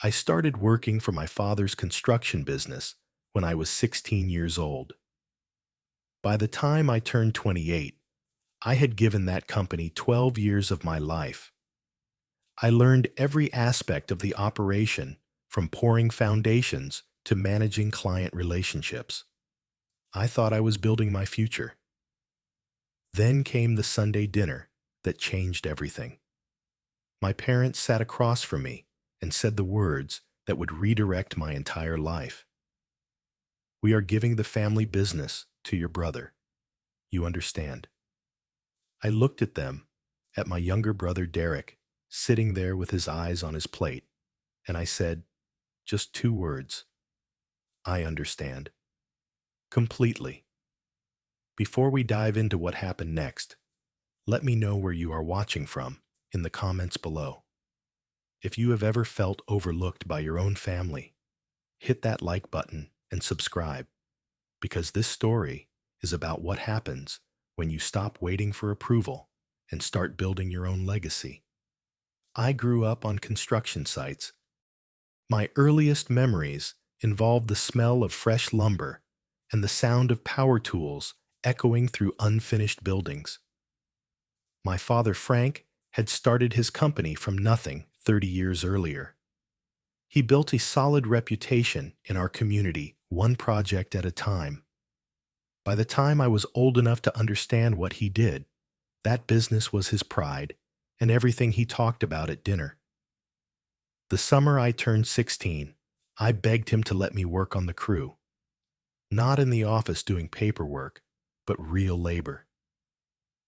I started working for my father's construction business when I was 16 years old. By the time I turned 28, I had given that company 12 years of my life. I learned every aspect of the operation, from pouring foundations to managing client relationships. I thought I was building my future. Then came the Sunday dinner that changed everything. My parents sat across from me and said the words that would redirect my entire life. "We are giving the family business to your brother. You understand?" I looked at them, at my younger brother Derek, sitting there with his eyes on his plate, and I said, just two words: "I understand." Completely. Before we dive into what happened next, let me know where you are watching from in the comments below. If you have ever felt overlooked by your own family, hit that like button and subscribe, because this story is about what happens when you stop waiting for approval and start building your own legacy. I grew up on construction sites. My earliest memories involved the smell of fresh lumber and the sound of power tools echoing through unfinished buildings. My father, Frank, had started his company from nothing 30 years earlier. He built a solid reputation in our community, one project at a time. By the time I was old enough to understand what he did, that business was his pride and everything he talked about at dinner. The summer I turned 16, I begged him to let me work on the crew. Not in the office doing paperwork, but real labor.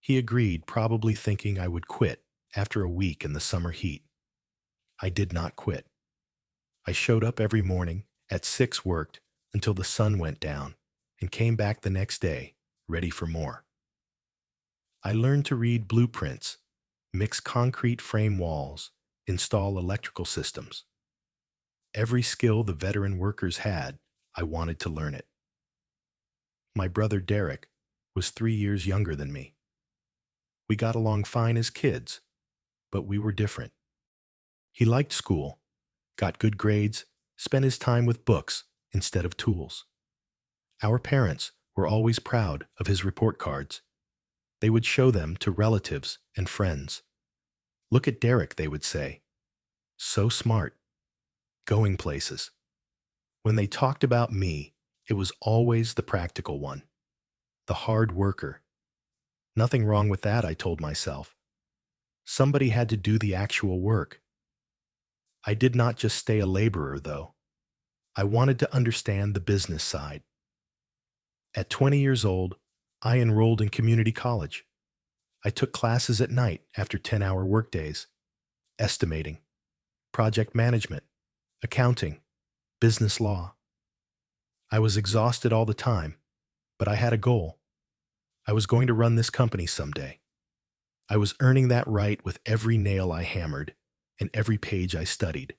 He agreed, probably thinking I would quit after a week in the summer heat. I did not quit. I showed up every morning, at 6 worked until the sun went down, and came back the next day, ready for more. I learned to read blueprints, mix concrete frame walls, install electrical systems. Every skill the veteran workers had, I wanted to learn it. My brother Derek was 3 years younger than me. We got along fine as kids, but we were different. He liked school, got good grades, spent his time with books instead of tools. Our parents were always proud of his report cards. They would show them to relatives and friends. "Look at Derek," they would say. "So smart. Going places." When they talked about me, it was always the practical one, the hard worker. Nothing wrong with that, I told myself. Somebody had to do the actual work. I did not just stay a laborer, though. I wanted to understand the business side. At 20 years old, I enrolled in community college. I took classes at night after 10-hour workdays: estimating, project management, accounting, business law. I was exhausted all the time, but I had a goal. I was going to run this company someday. I was earning that right with every nail I hammered and every page I studied.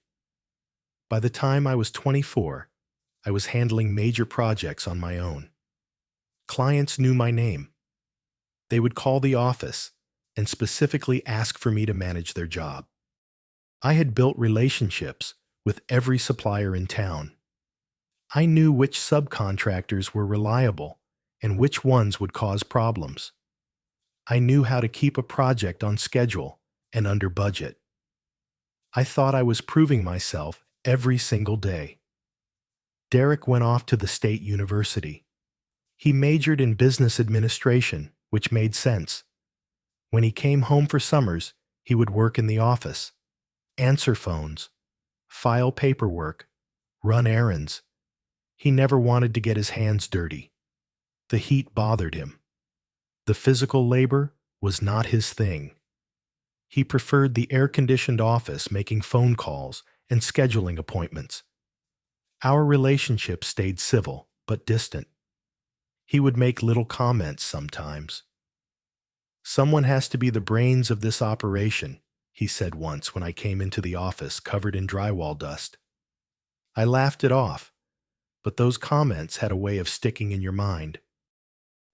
By the time I was 24, I was handling major projects on my own. Clients knew my name. They would call the office and specifically ask for me to manage their job. I had built relationships with every supplier in town. I knew which subcontractors were reliable and which ones would cause problems. I knew how to keep a project on schedule and under budget. I thought I was proving myself every single day. Derek went off to the state university. He majored in business administration, which made sense. When he came home for summers, he would work in the office, answer phones, file paperwork, run errands. He never wanted to get his hands dirty. The heat bothered him. The physical labor was not his thing. He preferred the air-conditioned office, making phone calls and scheduling appointments. Our relationship stayed civil, but distant. He would make little comments sometimes. "Someone has to be the brains of this operation," he said once when I came into the office covered in drywall dust. I laughed it off, but those comments had a way of sticking in your mind.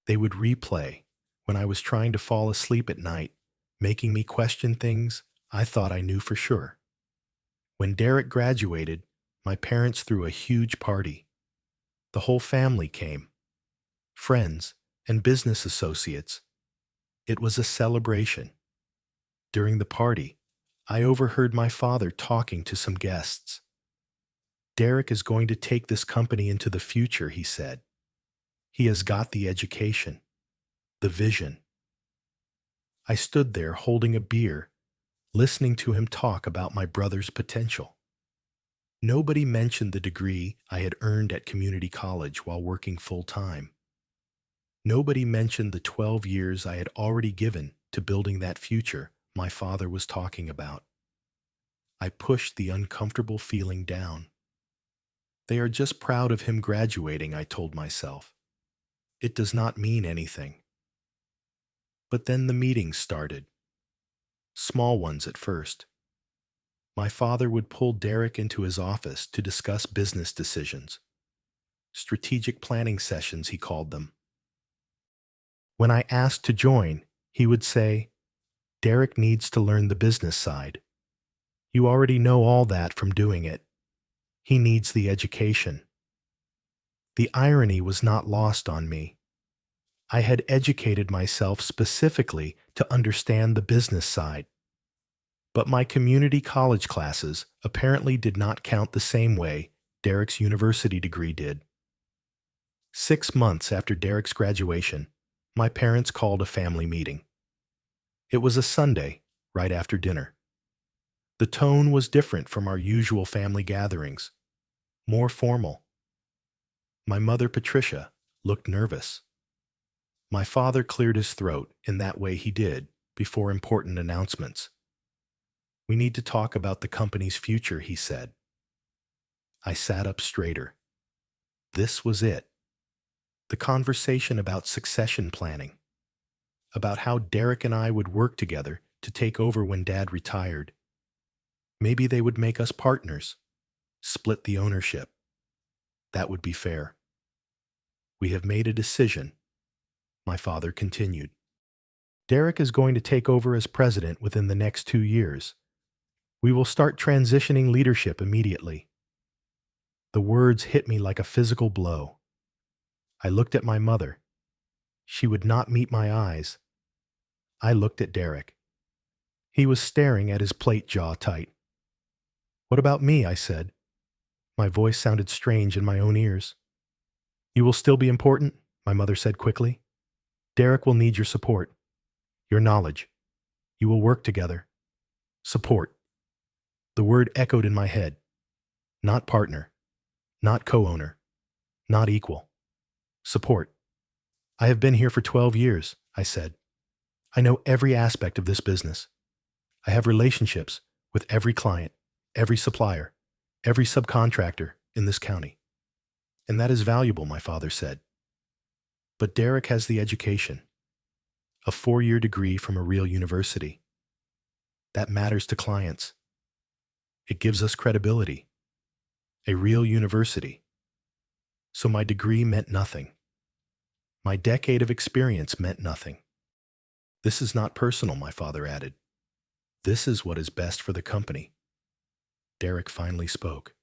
They would replay when I was trying to fall asleep at night, making me question things I thought I knew for sure. When Derek graduated, my parents threw a huge party. The whole family came, friends and business associates. It was a celebration. During the party, I overheard my father talking to some guests. Derek is going to take this company into the future, he said. He has got the education, the vision. I stood there holding a beer, listening to him talk about my brother's potential. Nobody mentioned the degree I had earned at community college while working full-time. Nobody mentioned the 12 years I had already given to building that future my father was talking about. I pushed the uncomfortable feeling down. They are just proud of him graduating, I told myself. It does not mean anything. But then the meetings started. Small ones at first. My father would pull Derek into his office to discuss business decisions. Strategic planning sessions, he called them. When I asked to join, he would say, "Derek needs to learn the business side. You already know all that from doing it. He needs the education." The irony was not lost on me. I had educated myself specifically to understand the business side. But my community college classes apparently did not count the same way Derek's university degree did. 6 months after Derek's graduation, my parents called a family meeting. It was a Sunday, right after dinner. The tone was different from our usual family gatherings, more formal. My mother, Patricia, looked nervous. My father cleared his throat in that way he did before important announcements. "We need to talk about the company's future," he said. I sat up straighter. This was it. The conversation about succession planning, about how Derek and I would work together to take over when Dad retired. Maybe they would make us partners, split the ownership. That would be fair. "We have made a decision," my father continued. "Derek is going to take over as president within the next 2 years. We will start transitioning leadership immediately." The words hit me like a physical blow. I looked at my mother. She would not meet my eyes. I looked at Derek. He was staring at his plate, jaw tight. "What about me?" I said. My voice sounded strange in my own ears. "You will still be important," my mother said quickly. "Derek will need your support, your knowledge. You will work together. Support." The word echoed in my head. Not partner, not co-owner, not equal. Support. "I have been here for 12 years, I said. "I know every aspect of this business. I have relationships with every client, every supplier, every subcontractor in this county. And that is valuable," my father said. "But Derek has the education, a 4-year degree from a real university. That matters to clients. It gives us credibility. A real university. So my degree meant nothing. My decade of experience meant nothing. This is not personal," my father added. "This is what is best for the company." Derek finally spoke.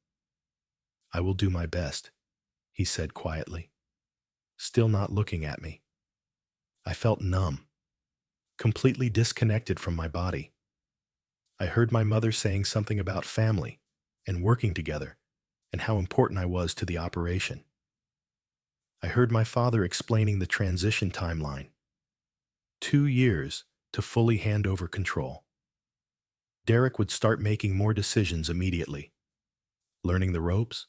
"I will do my best," he said quietly, still not looking at me. I felt numb, completely disconnected from my body. I heard my mother saying something about family and working together and how important I was to the operation. I heard my father explaining the transition timeline. 2 years to fully hand over control. Derek would start making more decisions immediately. Learning the ropes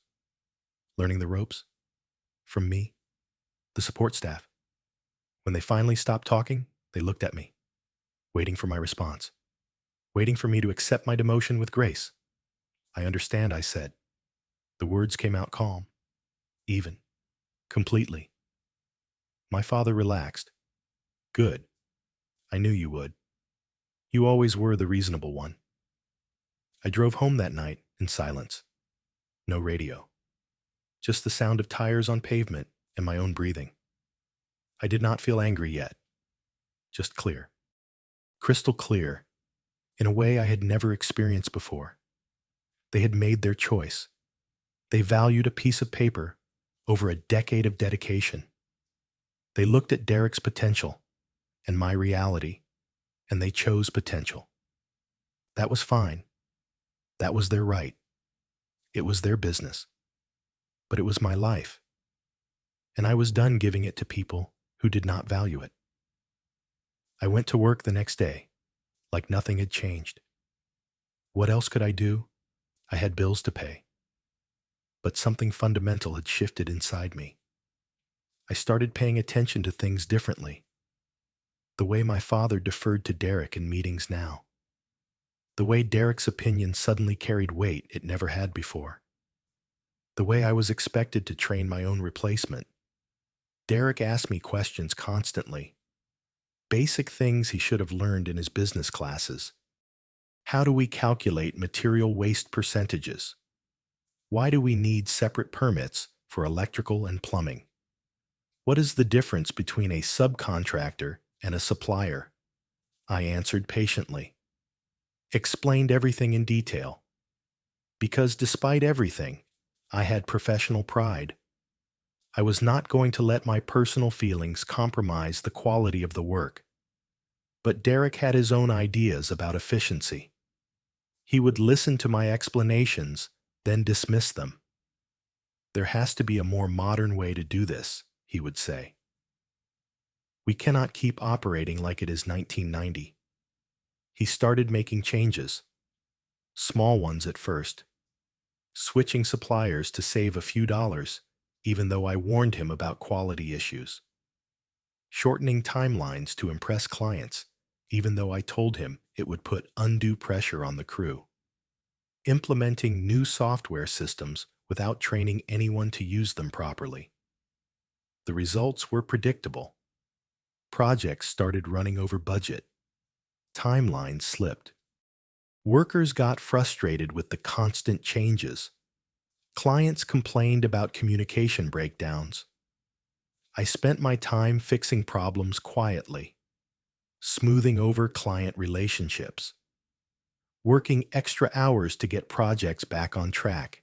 from me, the support staff. When they finally stopped talking, they looked at me, waiting for my response, waiting for me to accept my demotion with grace. "I understand," I said. The words came out calm, even, completely. My father relaxed. "Good. I knew you would. You always were the reasonable one." I drove home that night in silence. No radio. Just the sound of tires on pavement and my own breathing. I did not feel angry yet. Just clear. Crystal clear, in a way I had never experienced before. They had made their choice. They valued a piece of paper over a decade of dedication. They looked at Derek's potential and my reality, and they chose potential. That was fine. That was their right. It was their business. But it was my life, and I was done giving it to people who did not value it. I went to work the next day, like nothing had changed. What else could I do? I had bills to pay. But something fundamental had shifted inside me. I started paying attention to things differently. The way my father deferred to Derek in meetings now. The way Derek's opinion suddenly carried weight it never had before. The way I was expected to train my own replacement. Derek asked me questions constantly. Basic things he should have learned in his business classes. How do we calculate material waste percentages? Why do we need separate permits for electrical and plumbing? What is the difference between a subcontractor and a supplier? I answered patiently. Explained everything in detail. Because despite everything, I had professional pride. I was not going to let my personal feelings compromise the quality of the work. But Derek had his own ideas about efficiency. He would listen to my explanations, then dismiss them. There has to be a more modern way to do this, he would say. We cannot keep operating like it is 1990. He started making changes, small ones at first, switching suppliers to save a few dollars, even though I warned him about quality issues, shortening timelines to impress clients, even though I told him it would put undue pressure on the crew, implementing new software systems without training anyone to use them properly. The results were predictable. Projects started running over budget. Timelines slipped. Workers got frustrated with the constant changes. Clients complained about communication breakdowns. I spent my time fixing problems quietly, smoothing over client relationships, working extra hours to get projects back on track,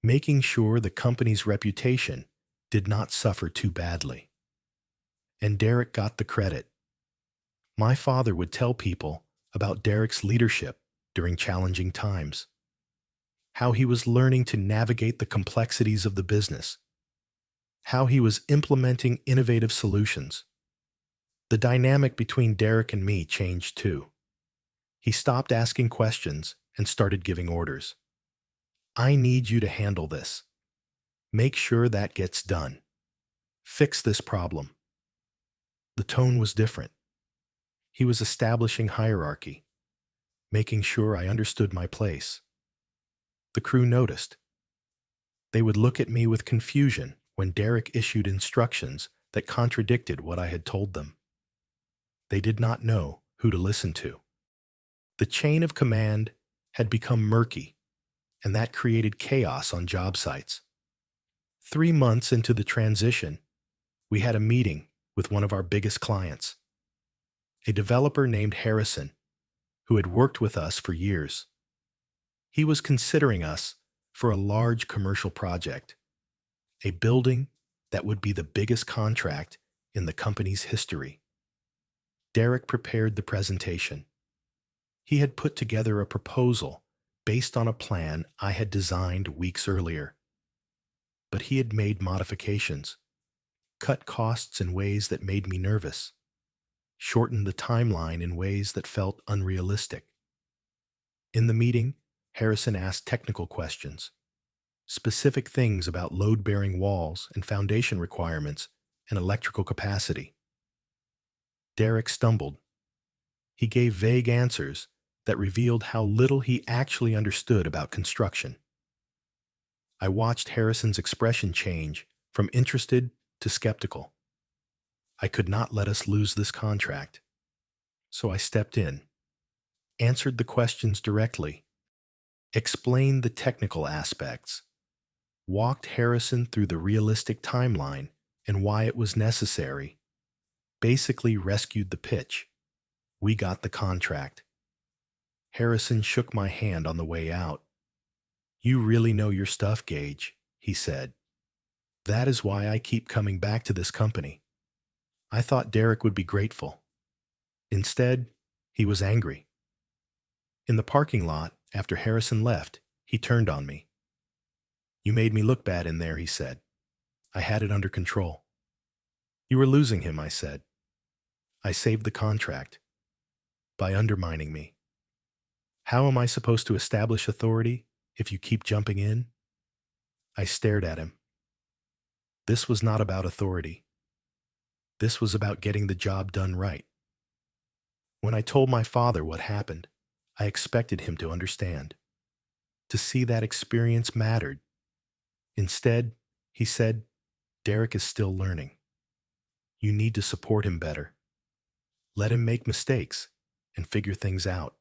making sure the company's reputation did not suffer too badly. And Derek got the credit. My father would tell people about Derek's leadership during challenging times, how he was learning to navigate the complexities of the business, how he was implementing innovative solutions. The dynamic between Derek and me changed too. He stopped asking questions and started giving orders. I need you to handle this. Make sure that gets done. Fix this problem. The tone was different. He was establishing hierarchy, making sure I understood my place. The crew noticed. They would look at me with confusion when Derek issued instructions that contradicted what I had told them. They did not know who to listen to. The chain of command had become murky, and that created chaos on job sites. 3 months into the transition, we had a meeting with one of our biggest clients, a developer named Harrison, who had worked with us for years. He was considering us for a large commercial project, a building that would be the biggest contract in the company's history. Derek prepared the presentation. He had put together a proposal based on a plan I had designed weeks earlier. But he had made modifications, cut costs in ways that made me nervous, shortened the timeline in ways that felt unrealistic. In the meeting, Harrison asked technical questions, specific things about load-bearing walls and foundation requirements and electrical capacity. Derek stumbled. He gave vague answers that revealed how little he actually understood about construction. I watched Harrison's expression change from interested to skeptical. I could not let us lose this contract. So I stepped in, answered the questions directly, explained the technical aspects, walked Harrison through the realistic timeline and why it was necessary, basically rescued the pitch. We got the contract. Harrison shook my hand on the way out. You really know your stuff, Gage, he said. That is why I keep coming back to this company. I thought Derek would be grateful. Instead, he was angry. In the parking lot, after Harrison left, he turned on me. You made me look bad in there, he said. I had it under control. You were losing him, I said. I saved the contract by undermining me. How am I supposed to establish authority if you keep jumping in? I stared at him. This was not about authority. This was about getting the job done right. When I told my father what happened, I expected him to understand, to see that experience mattered. Instead, he said, Derek is still learning. You need to support him better. Let him make mistakes and figure things out.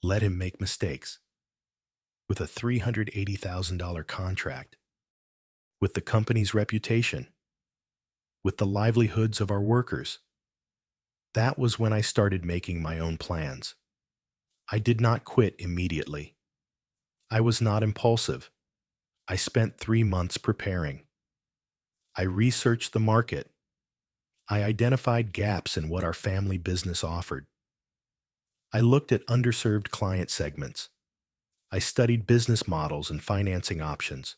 Let him make mistakes. With a $380,000 contract, with the company's reputation, with the livelihoods of our workers. That was when I started making my own plans. I did not quit immediately. I was not impulsive. I spent 3 months preparing. I researched the market. I identified gaps in what our family business offered. I looked at underserved client segments. I studied business models and financing options.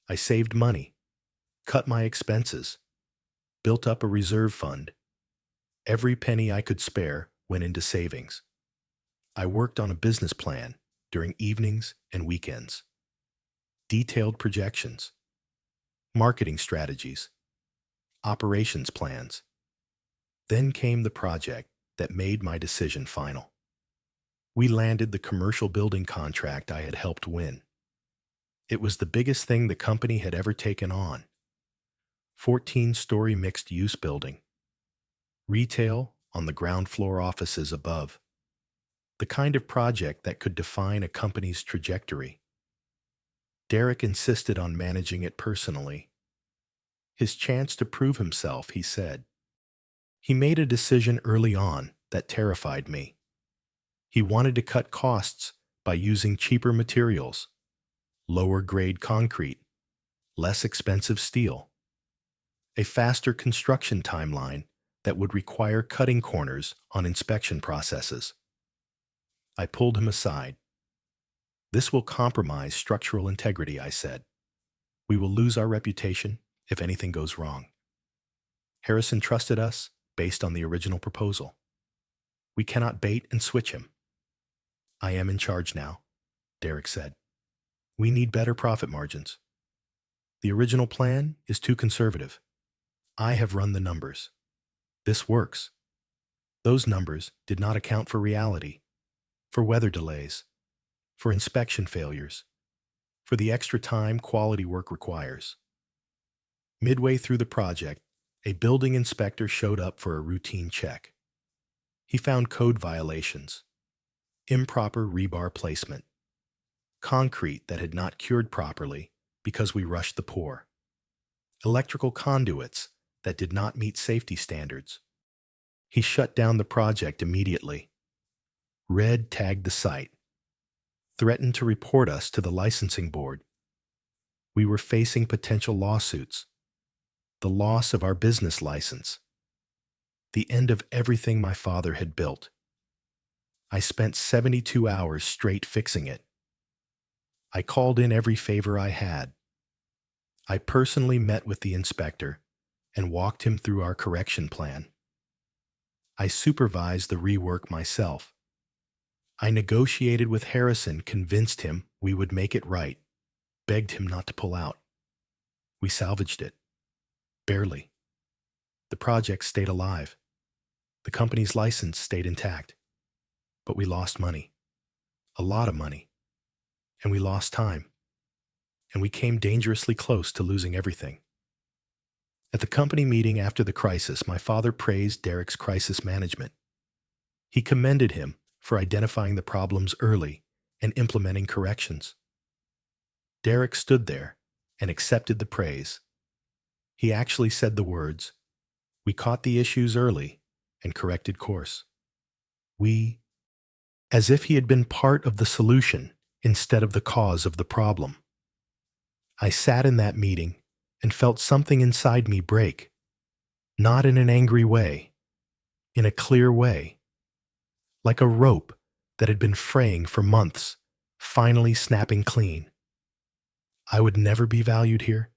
I saved money, cut my expenses, built up a reserve fund. Every penny I could spare went into savings. I worked on a business plan during evenings and weekends. Detailed projections, marketing strategies, operations plans. Then came the project that made my decision final. We landed the commercial building contract I had helped win. It was the biggest thing the company had ever taken on. 14-story mixed-use building. Retail on the ground floor, offices above. The kind of project that could define a company's trajectory. Derek insisted on managing it personally. His chance to prove himself, he said. He made a decision early on that terrified me. He wanted to cut costs by using cheaper materials, lower-grade concrete, less expensive steel, a faster construction timeline that would require cutting corners on inspection processes. I pulled him aside. This will compromise structural integrity, I said. We will lose our reputation if anything goes wrong. Harrison trusted us based on the original proposal. We cannot bait and switch him. I am in charge now, Derek said. We need better profit margins. The original plan is too conservative. I have run the numbers. This works. Those numbers did not account for reality, for weather delays, for inspection failures, for the extra time quality work requires. Midway through the project, a building inspector showed up for a routine check. He found code violations, improper rebar placement, concrete that had not cured properly because we rushed the pour, electrical conduits that did not meet safety standards. He shut down the project immediately. Red tagged the site, threatened to report us to the licensing board. We were facing potential lawsuits, the loss of our business license, the end of everything my father had built. I spent 72 hours straight fixing it. I called in every favor I had. I personally met with the inspector and walked him through our correction plan. I supervised the rework myself. I negotiated with Harrison, convinced him we would make it right, begged him not to pull out. We salvaged it. Barely. The project stayed alive. The company's license stayed intact. But we lost money. A lot of money. And we lost time. And we came dangerously close to losing everything. At the company meeting after the crisis, my father praised Derek's crisis management. He commended him for identifying the problems early and implementing corrections. Derek stood there and accepted the praise. He actually said the words, "We caught the issues early and corrected course." We, as if he had been part of the solution instead of the cause of the problem. I sat in that meeting and felt something inside me break, not in an angry way, in a clear way, like a rope that had been fraying for months, finally snapping clean. I would never be valued here,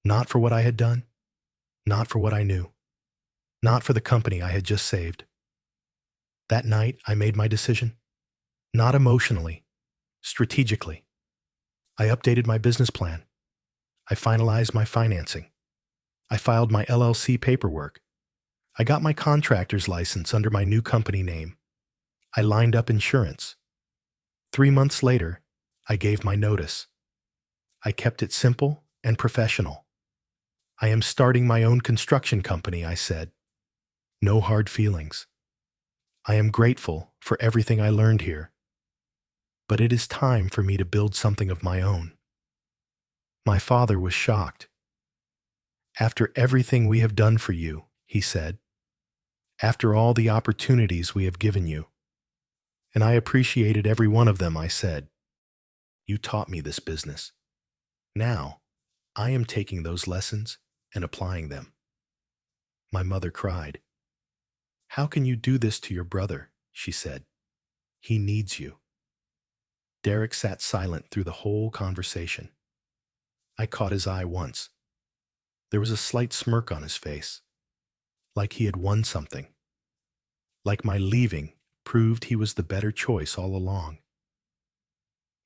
not for what I had done, not for what I knew, not for the company I had just saved. That night, I made my decision, not emotionally, strategically. I updated my business plan. I finalized my financing. I filed my LLC paperwork. I got my contractor's license under my new company name. I lined up insurance. 3 months later, I gave my notice. I kept it simple and professional. I am starting my own construction company, I said. No hard feelings. I am grateful for everything I learned here. But it is time for me to build something of my own. My father was shocked. After everything we have done for you, he said, after all the opportunities we have given you, and I appreciated every one of them, I said, you taught me this business. Now, I am taking those lessons and applying them. My mother cried. How can you do this to your brother? She said. He needs you. Derek sat silent through the whole conversation. I caught his eye once. There was a slight smirk on his face, like he had won something, like my leaving proved he was the better choice all along.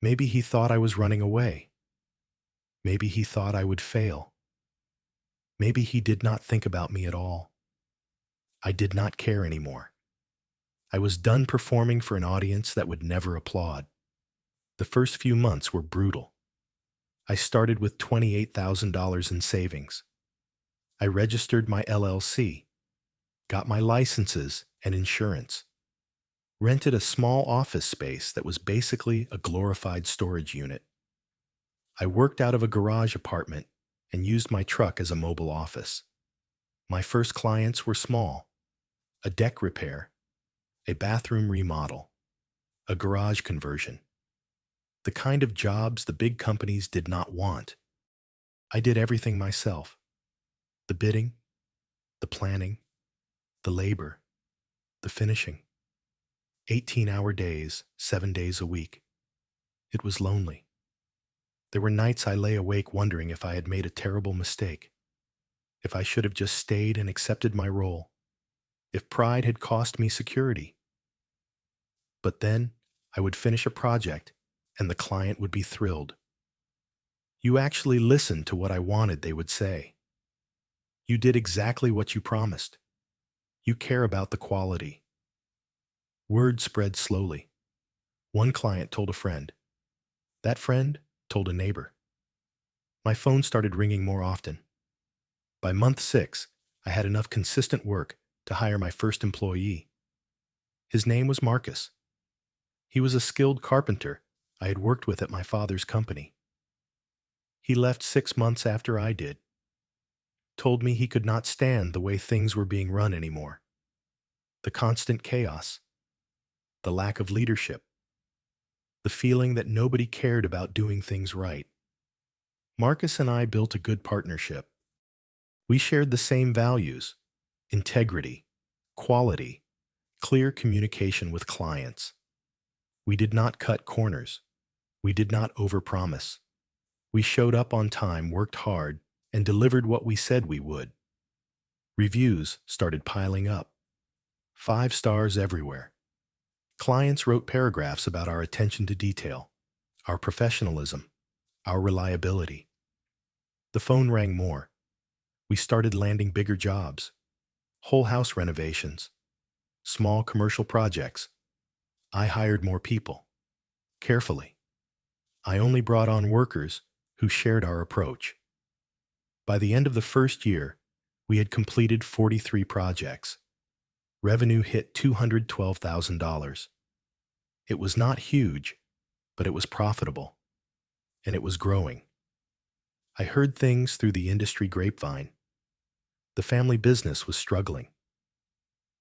Maybe he thought I was running away. Maybe he thought I would fail. Maybe he did not think about me at all. I did not care anymore. I was done performing for an audience that would never applaud. The first few months were brutal. I started with $28,000 in savings. I registered my LLC, got my licenses and insurance, rented a small office space that was basically a glorified storage unit. I worked out of a garage apartment and used my truck as a mobile office. My first clients were small: a deck repair, a bathroom remodel, a garage conversion. The kind of jobs the big companies did not want. I did everything myself: the bidding, the planning, the labor, the finishing. 18-hour days, 7 days a week. It was lonely. There were nights I lay awake wondering if I had made a terrible mistake, if I should have just stayed and accepted my role, if pride had cost me security. But then I would finish a project and the client would be thrilled. You actually listened to what I wanted, they would say. You did exactly what you promised. You care about the quality. Word spread slowly. One client told a friend. That friend told a neighbor. My phone started ringing more often. By month 6, I had enough consistent work to hire my first employee. His name was Marcus. He was a skilled carpenter I had worked with at my father's company. He left 6 months after I did. Told me he could not stand the way things were being run anymore. The constant chaos, the lack of leadership, the feeling that nobody cared about doing things right. Marcus and I built a good partnership. We shared the same values: integrity, quality, clear communication with clients. We did not cut corners. We did not overpromise. We showed up on time, worked hard, and delivered what we said we would. Reviews started piling up. 5 stars everywhere. Clients wrote paragraphs about our attention to detail, our professionalism, our reliability. The phone rang more. We started landing bigger jobs: whole house renovations, small commercial projects. I hired more people. Carefully. I only brought on workers who shared our approach. By the end of the first year, we had completed 43 projects. Revenue hit $212,000. It was not huge, but it was profitable, and it was growing. I heard things through the industry grapevine. The family business was struggling.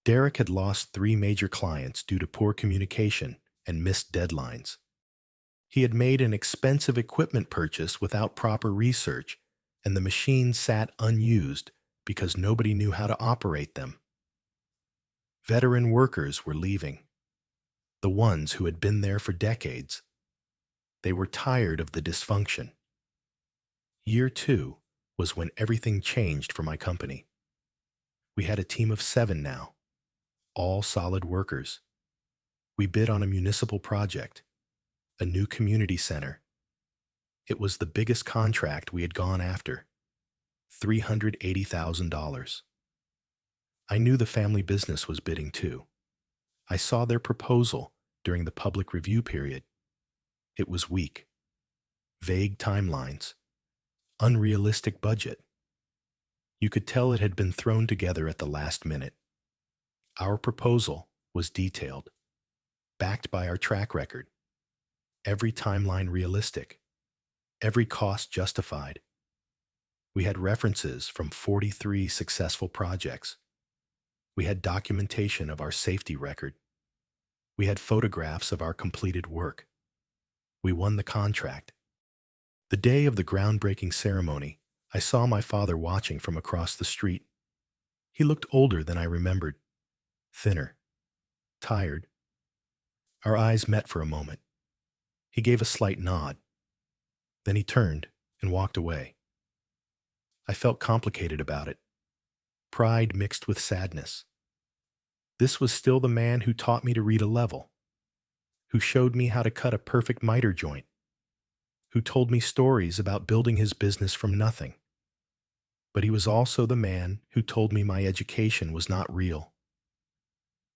Derek had lost 3 major clients due to poor communication and missed deadlines. He had made an expensive equipment purchase without proper research, and the machines sat unused because nobody knew how to operate them. Veteran workers were leaving, the ones who had been there for decades. They were tired of the dysfunction. Year 2 was when everything changed for my company. We had a team of 7 now, all solid workers. We bid on a municipal project, a new community center. It was the biggest contract we had gone after, $380,000. I knew the family business was bidding too. I saw their proposal during the public review period. It was weak, vague timelines, unrealistic budget. You could tell it had been thrown together at the last minute. Our proposal was detailed, backed by our track record, every timeline realistic, every cost justified. We had references from 43 successful projects. We had documentation of our safety record. We had photographs of our completed work. We won the contract. The day of the groundbreaking ceremony, I saw my father watching from across the street. He looked older than I remembered, thinner, tired. Our eyes met for a moment. He gave a slight nod. Then he turned and walked away. I felt complicated about it, pride mixed with sadness. This was still the man who taught me to read a level, who showed me how to cut a perfect miter joint, who told me stories about building his business from nothing. But he was also the man who told me my education was not real,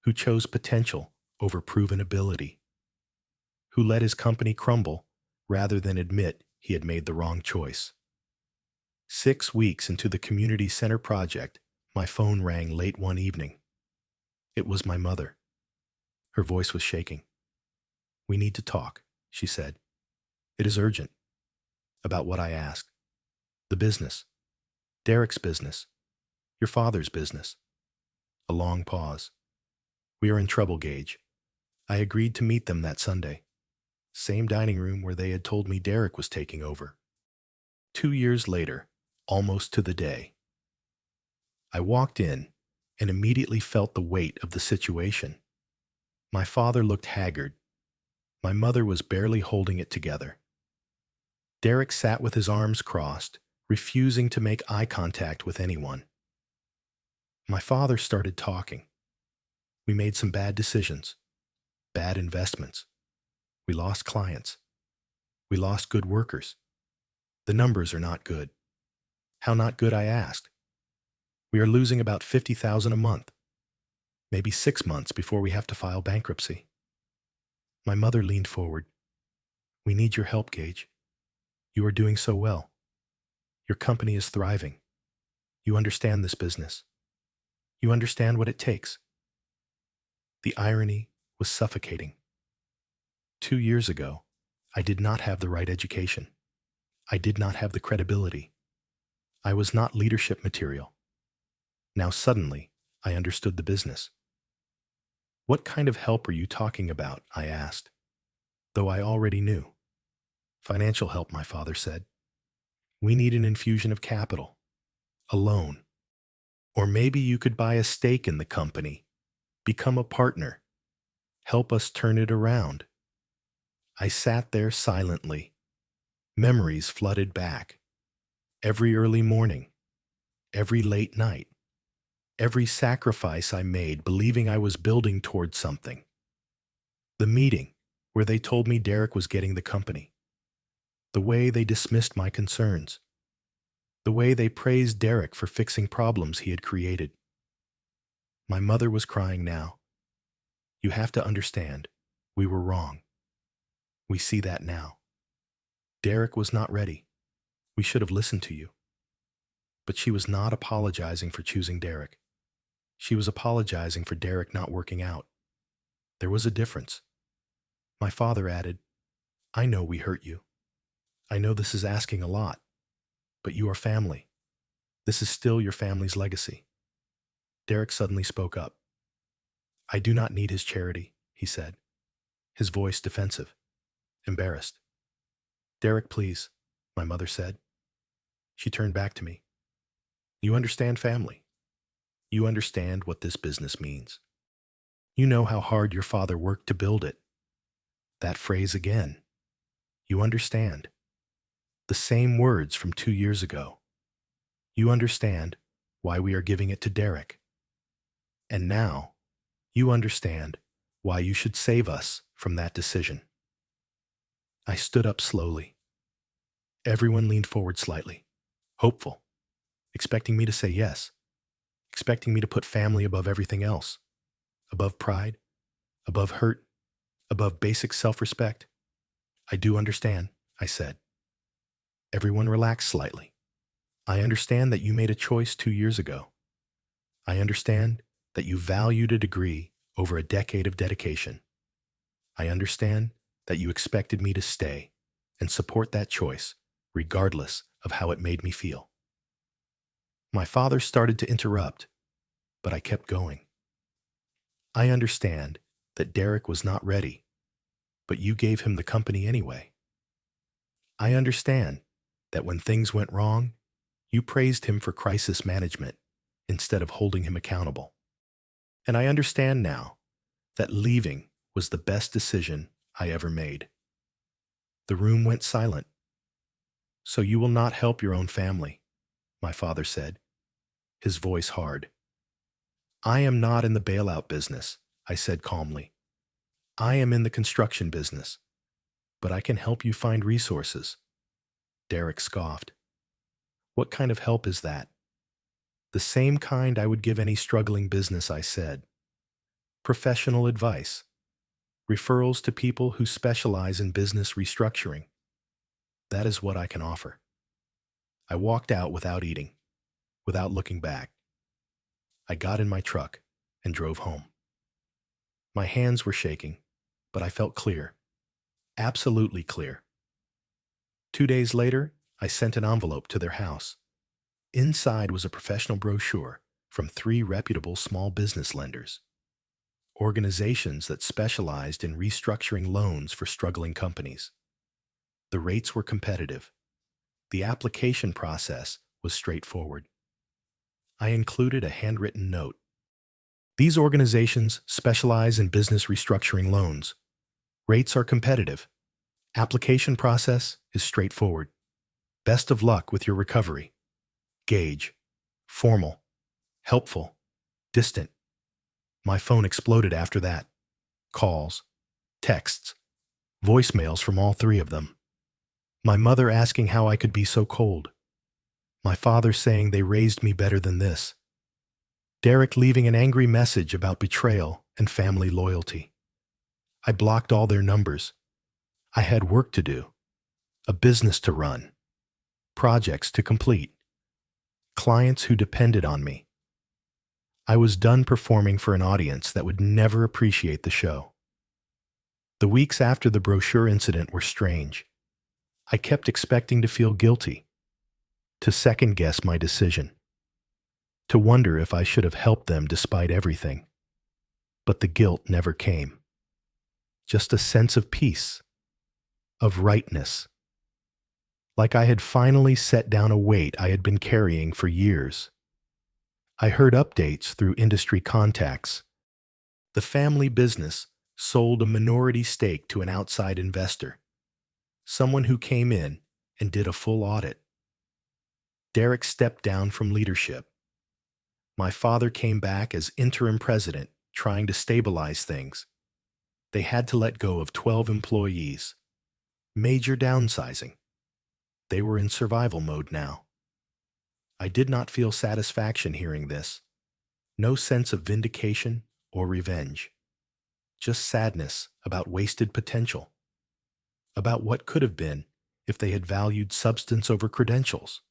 who chose potential over proven ability, who let his company crumble rather than admit he had made the wrong choice. 6 weeks into the community center project, my phone rang late one evening. It was my mother. Her voice was shaking. "We need to talk," she said. "It is urgent." "About what?" I asked. "The business. Derek's business. Your father's business." A long pause. "We are in trouble, Gage. I agreed to meet them that Sunday. Same dining room where they had told me Derek was taking over. 2 years later, almost to the day. I walked in and immediately felt the weight of the situation. My father looked haggard. My mother was barely holding it together. Derek sat with his arms crossed, refusing to make eye contact with anyone. My father started talking. We made some bad decisions, bad investments. We lost clients. We lost good workers. The numbers are not good. How not good, I asked. We are losing about $50,000 a month, maybe 6 months before we have to file bankruptcy. My mother leaned forward. "We need your help, Gage. You are doing so well. Your company is thriving. You understand this business. You understand what it takes." The irony was suffocating. 2 years ago, I did not have the right education. I did not have the credibility. I was not leadership material. Now suddenly, I understood the business. "What kind of help are you talking about?" I asked, though I already knew. "Financial help," my father said. "We need an infusion of capital, a loan. Or maybe you could buy a stake in the company, become a partner, help us turn it around." I sat there silently. Memories flooded back. Every early morning, every late night, every sacrifice I made believing I was building towards something. The meeting where they told me Derek was getting the company. The way they dismissed my concerns. The way they praised Derek for fixing problems he had created. My mother was crying now. "You have to understand, we were wrong. We see that now. Derek was not ready. We should have listened to you." But she was not apologizing for choosing Derek. She was apologizing for Derek not working out. There was a difference. My father added, "I know we hurt you. I know this is asking a lot, but you are family. This is still your family's legacy." Derek suddenly spoke up. "I do not need his charity," he said, his voice defensive, embarrassed. Derek, please, my mother said. She turned back to me. You understand family. You understand what this business means. You know how hard your father worked to build it. That phrase again. You understand. The same words from 2 years ago. You understand why we are giving it to Derek. And now, you understand why you should save us from that decision. I stood up slowly. Everyone leaned forward slightly, hopeful, expecting me to say yes, expecting me to put family above everything else, above pride, above hurt, above basic self-respect. I do understand, I said. Everyone relaxed slightly. I understand that you made a choice 2 years ago. I understand that you valued a degree over a decade of dedication. I understand that you expected me to stay and support that choice, regardless of how it made me feel. My father started to interrupt, but I kept going. I understand that Derek was not ready, but you gave him the company anyway. I understand that when things went wrong, you praised him for crisis management instead of holding him accountable. And I understand now that leaving was the best decision I ever made. The room went silent. So you will not help your own family, my father said, his voice hard. I am not in the bailout business, I said calmly. I am in the construction business, but I can help you find resources. Derek scoffed. What kind of help is that? The same kind I would give any struggling business, I said. Professional advice. Referrals to people who specialize in business restructuring. That is what I can offer. I walked out without eating, without looking back. I got in my truck and drove home. My hands were shaking, but I felt clear. Absolutely clear. 2 days later, I sent an envelope to their house. Inside was a professional brochure from 3 reputable small business lenders, organizations that specialized in restructuring loans for struggling companies. The rates were competitive. The application process was straightforward. I included a handwritten note. These organizations specialize in business restructuring loans. Rates are competitive. Application process is straightforward. Best of luck with your recovery. Gage. Formal. Helpful. Distant. My phone exploded after that. Calls. Texts. Voicemails from all 3 of them. My mother asking how I could be so cold. My father saying they raised me better than this. Derek leaving an angry message about betrayal and family loyalty. I blocked all their numbers. I had work to do, a business to run, projects to complete, clients who depended on me. I was done performing for an audience that would never appreciate the show. The weeks after the brochure incident were strange. I kept expecting to feel guilty, to second-guess my decision, to wonder if I should have helped them despite everything. But the guilt never came. Just a sense of peace, of rightness, like I had finally set down a weight I had been carrying for years. I heard updates through industry contacts. The family business sold a minority stake to an outside investor, someone who came in and did a full audit. Derek stepped down from leadership. My father came back as interim president, trying to stabilize things. They had to let go of 12 employees. Major downsizing. They were in survival mode now. I did not feel satisfaction hearing this. No sense of vindication or revenge. Just sadness about wasted potential. About what could have been if they had valued substance over credentials.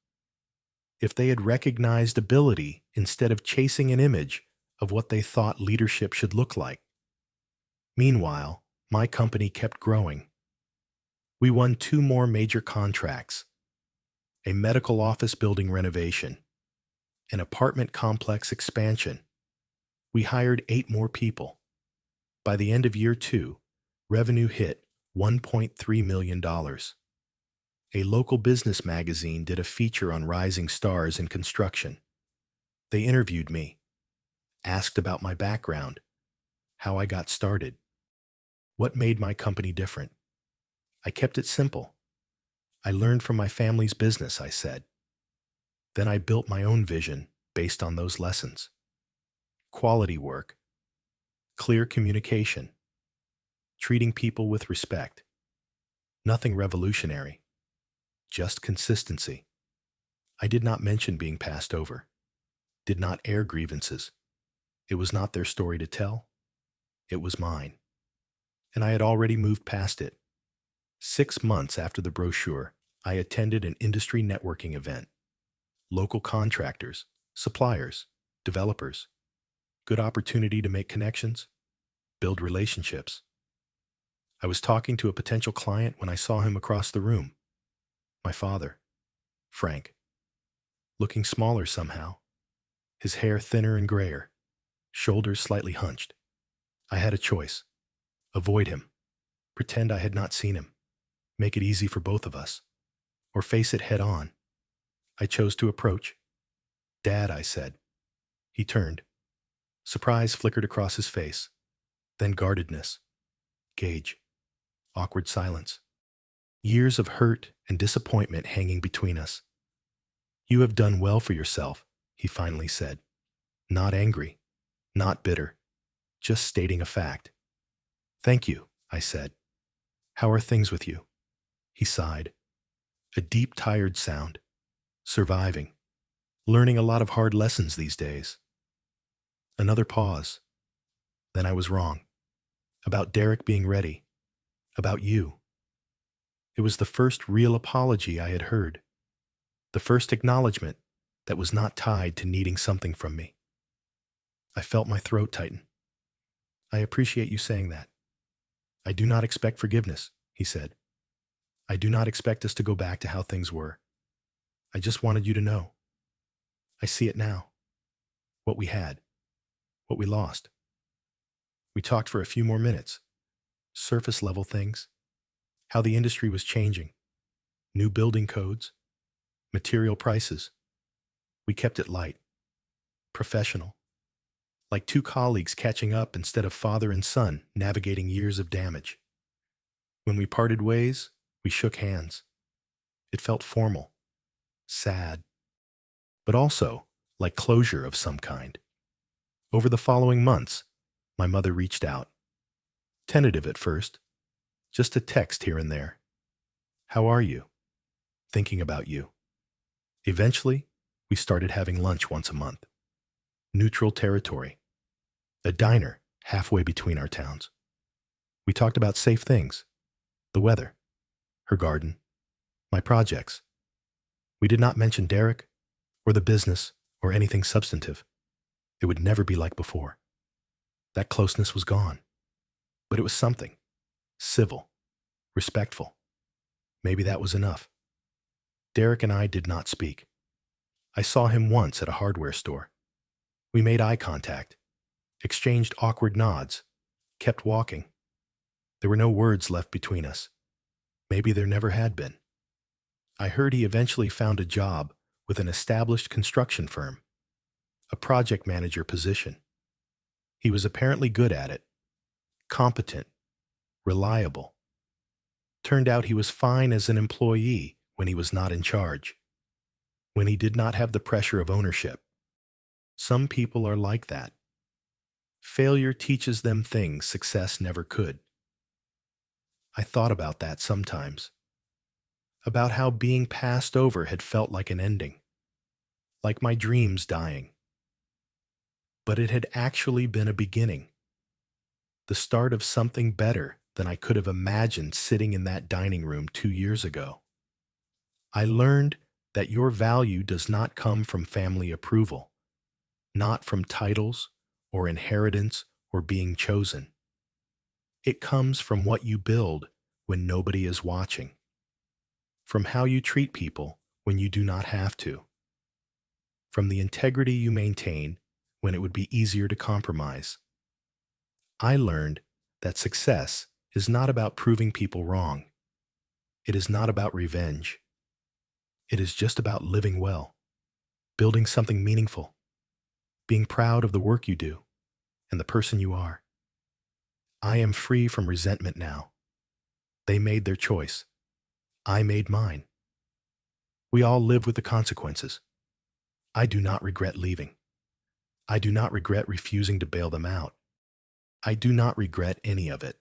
If they had recognized ability instead of chasing an image of what they thought leadership should look like. Meanwhile, my company kept growing. We won 2 more major contracts, a medical office building renovation, an apartment complex expansion. We hired 8 more people. By the end of year 2, revenue hit $1.3 million. A local business magazine did a feature on rising stars in construction. They interviewed me, asked about my background, how I got started, what made my company different. I kept it simple. I learned from my family's business, I said. Then I built my own vision based on those lessons. Quality work, clear communication, treating people with respect. Nothing revolutionary, just consistency. I did not mention being passed over, did not air grievances. It was not their story to tell. It was mine. And I had already moved past it. 6 months after the brochure, I attended an industry networking event. Local contractors, suppliers, developers. Good opportunity to make connections, build relationships. I was talking to a potential client when I saw him across the room. My father, Frank, looking smaller somehow, his hair thinner and grayer, shoulders slightly hunched. I had a choice. Avoid him, pretend I had not seen him, make it easy for both of us, or face it head on. I chose to approach. "Dad," I said. He turned. Surprise flickered across his face, then guardedness. Gage. Awkward silence. Years of hurt and disappointment hanging between us. "You have done well for yourself," he finally said. Not angry, not bitter, just stating a fact. "Thank you," I said. "How are things with you?" He sighed. A deep, tired sound. Surviving. Learning a lot of hard lessons these days. Another pause. Then I was wrong. About Derek being ready. About you. It was the first real apology I had heard. The first acknowledgement that was not tied to needing something from me. I felt my throat tighten. "I appreciate you saying that. I do not expect forgiveness," he said. "I do not expect us to go back to how things were. I just wanted you to know. I see it now. What we had. What we lost." We talked for a few more minutes. Surface level things. How the industry was changing. New building codes. Material prices. We kept it light. Professional. Like two colleagues catching up instead of father and son navigating years of damage. When we parted ways, we shook hands. It felt formal. Sad. But also like closure of some kind. Over the following months, my mother reached out. Tentative at first. Just a text here and there. "How are you?" "Thinking about you." Eventually, we started having lunch once a month. Neutral territory. A diner halfway between our towns. We talked about safe things. The weather. Her garden. My projects. We did not mention Derek, or the business, or anything substantive. It would never be like before. That closeness was gone. But it was something. Civil. Respectful. Maybe that was enough. Derek and I did not speak. I saw him once at a hardware store. We made eye contact, exchanged awkward nods, kept walking. There were no words left between us. Maybe there never had been. I heard he eventually found a job with an established construction firm, a project manager position. He was apparently good at it, competent, reliable. Turned out he was fine as an employee when he was not in charge, when he did not have the pressure of ownership. Some people are like that. Failure teaches them things success never could. I thought about that sometimes. About how being passed over had felt like an ending, like my dreams dying. But it had actually been a beginning, the start of something better than I could have imagined sitting in that dining room 2 years ago. I learned that your value does not come from family approval, not from titles or inheritance or being chosen. It comes from what you build when nobody is watching, from how you treat people when you do not have to, from the integrity you maintain when it would be easier to compromise. I learned that success is not about proving people wrong. It is not about revenge. It is just about living well, building something meaningful, being proud of the work you do and the person you are. I am free from resentment now. They made their choice. I made mine. We all live with the consequences. I do not regret leaving. I do not regret refusing to bail them out. I do not regret any of it.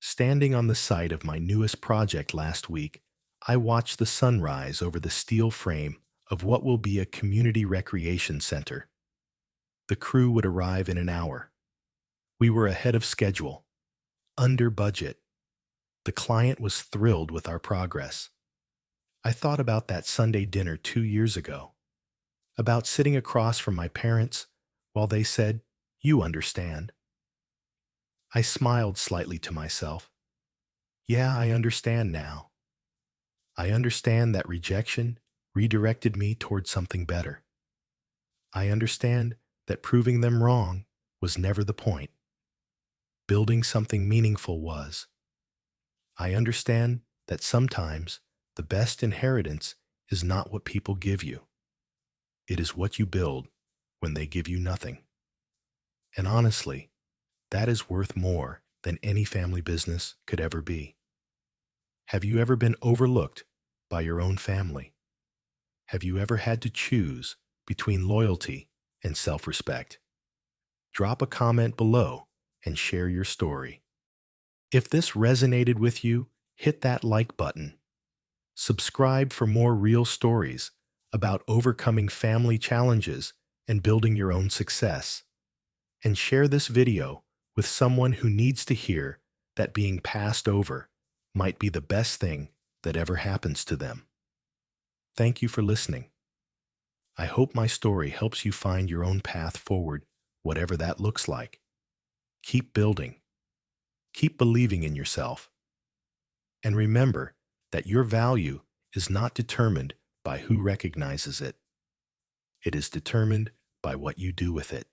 Standing on the site of my newest project last week, I watched the sun rise over the steel frame of what will be a community recreation center. The crew would arrive in an hour. We were ahead of schedule, under budget. The client was thrilled with our progress. I thought about that Sunday dinner 2 years ago, about sitting across from my parents while they said, "You understand." I smiled slightly to myself. Yeah, I understand now. I understand that rejection redirected me toward something better. I understand that proving them wrong was never the point. Building something meaningful was. I understand that sometimes the best inheritance is not what people give you. It is what you build when they give you nothing. And honestly, that is worth more than any family business could ever be. Have you ever been overlooked by your own family? Have you ever had to choose between loyalty and self-respect? Drop a comment below and share your story. If this resonated with you, hit that like button. Subscribe for more real stories about overcoming family challenges and building your own success. And share this video with someone who needs to hear that being passed over might be the best thing that ever happens to them. Thank you for listening. I hope my story helps you find your own path forward, whatever that looks like. Keep building. Keep believing in yourself. And remember that your value is not determined by who recognizes it. It is determined by what you do with it.